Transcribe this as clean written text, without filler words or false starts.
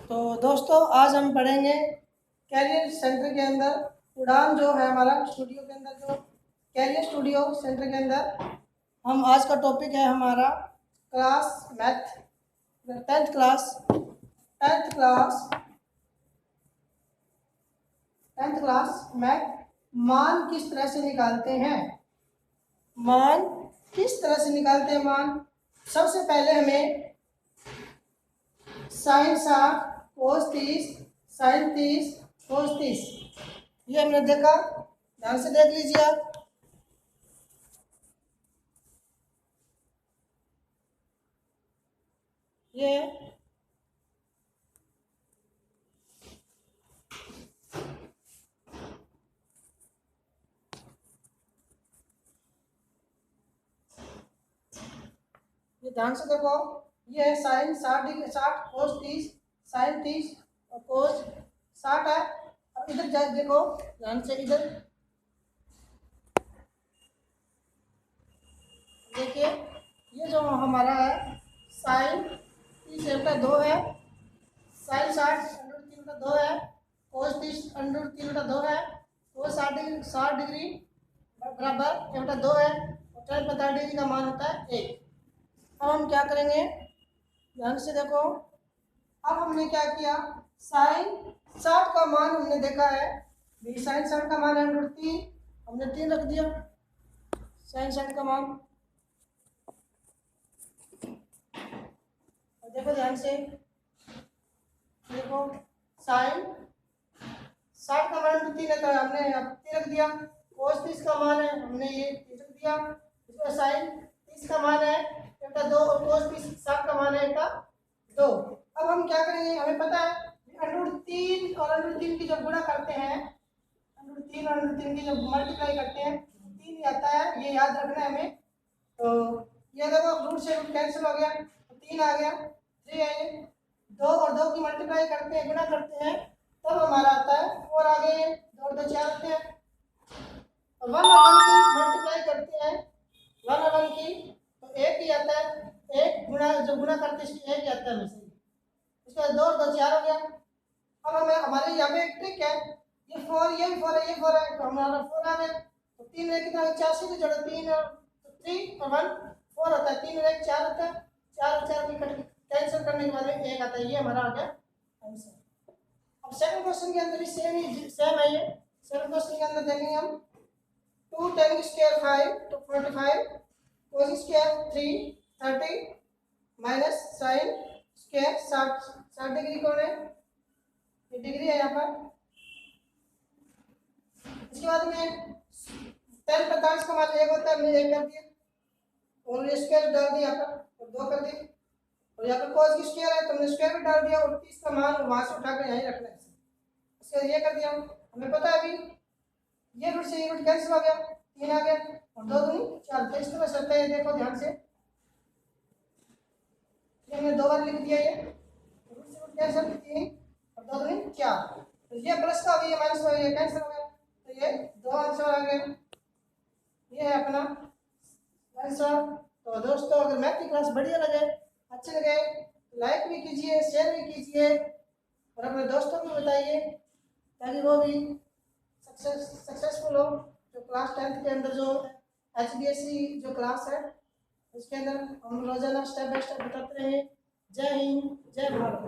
तो दोस्तों आज हम पढ़ेंगे कैरियर सेंटर के अंदर उड़ान जो है हमारा स्टूडियो के अंदर जो कैरियर स्टूडियो सेंटर के अंदर हम आज का टॉपिक है हमारा class math tenth class math मान किस तरह से निकालते हैं। मान किस तरह से निकालते हैं मान सबसे पहले हमें साइन 60 कोस 30 साइन 30 कोस 30 ये हमने देखा, ध्यान से देख लीजिए आप। ये ध्यान से देखो, ये है साइन 60 कोस 30 साइन 30 और कोस 60 है। अब इधर जा देखो ध्यान से, इधर देखिए ये जो हमारा है साइन 30 का 2 है, साइन 60 √3 का 2 है, कोस 30 √3 का 2 है, कोस 60 डिग्री बराबर 2 है और tan 45 डिग्री का मान होता है 1। अब हम क्या करेंगे, ध्यान से देखो। अब हमने क्या किया, साइन 60 का मान हमने देखा है, साइन 60 का मान है √3, हमने 3 रख दिया साइन 60 का मान। और देखो ध्यान से देखो, साइन 60 का मान √3 है तो हमने 3 रख दिया। कोस 30 का मान है, हमने ये 3 रख दिया। इसमें साइन 30 का मान है 2 और कोस 60 का मान है 2। अब हम क्या करेंगे, हमें पता है √3 और √3 की जब गुणा करते हैं, √3 और √3 की जब मल्टीप्लाई करते हैं 3 आता है, ये याद रखना है हमें। तो ये देखो रूट से रूट कैंसिल हो गया तो 3 आ गया, 3 है। 2 और 2 की मल्टीप्लाई करते हैं, गुणा करते हैं, तब हमारा आता है 4 आ गए, 2 और 2 4 आते हैं। और 1 और 1 की मल्टीप्लाई करते हैं, 1 और 1 की तो 1 ही आता है, 1 गुणा जो गुणा करते हैं इसकी 1 ही आता है हमेशा। इसके बाद 2 और 2 4 हो गया। अब हमें हमारे यहाँ पे एक ट्रिक है, ये 4 ये भी 4 है, ये 4 है तो हमारा 4 आ गया। तो 3 एक कितना 84 की जोड़ो, 3 और 3 और 1 4 होता है, 3 और 1 4 होता है, 4 और 4 की कैंसिल करने के बाद 1 आता है, ये हमारा आ गया आंसर। अब सेकंड क्वेश्चन के अंदर भी सेम है ये। सेकंड क्वेश्चन के अंदर देखेंगे हम 2 tan स्क्वायर 5 तो 45 cos square 3 30 minus sine square 60 degree कौन है, ये डिग्री है यहाँ पर। इसके बाद में tan 45 का मान 1 होता है, हमने 1 कर दिया और स्क्वायर डाल दिया यहाँ पर और 2 कर दिया। और यहाँ पर cos स्क्वायर है तो हमने स्क्वायर भी डाल दिया और 30 का मान वहां से उठाकर यहीं रखना है। इसके ये कर दिया, हमें पता है अभी ये रूट से ये रूट कैंसिल हो गया, 3 आ गया और 2 दूनी 4। तो इस तरह से होता है, देखो ध्यान से, ये हमने 2 बार लिख दिया, ये रूट से रूट कैंसिल 3 और 2 दूनी 4। तो ये प्लस का हो गया, माइनस का हो गया, कैंसिल हो गया, तो ये 2 आंसर आ गए। ये है अपना आंसर। तो दोस्तों अगर मैथ की क्लास बढ़िया लगे, अच्छे लगे, लाइक भी कीजिए, शेयर भी कीजिए और अपने दोस्तों को बताइए ताकि वो भी सक्सेसफुल हो। जो क्लास 10th के अंदर जो HBSC जो क्लास है उसके अंदर हम रोजाना स्टेप बाय स्टेप बताते रहे। जय हिंद, जय भारत।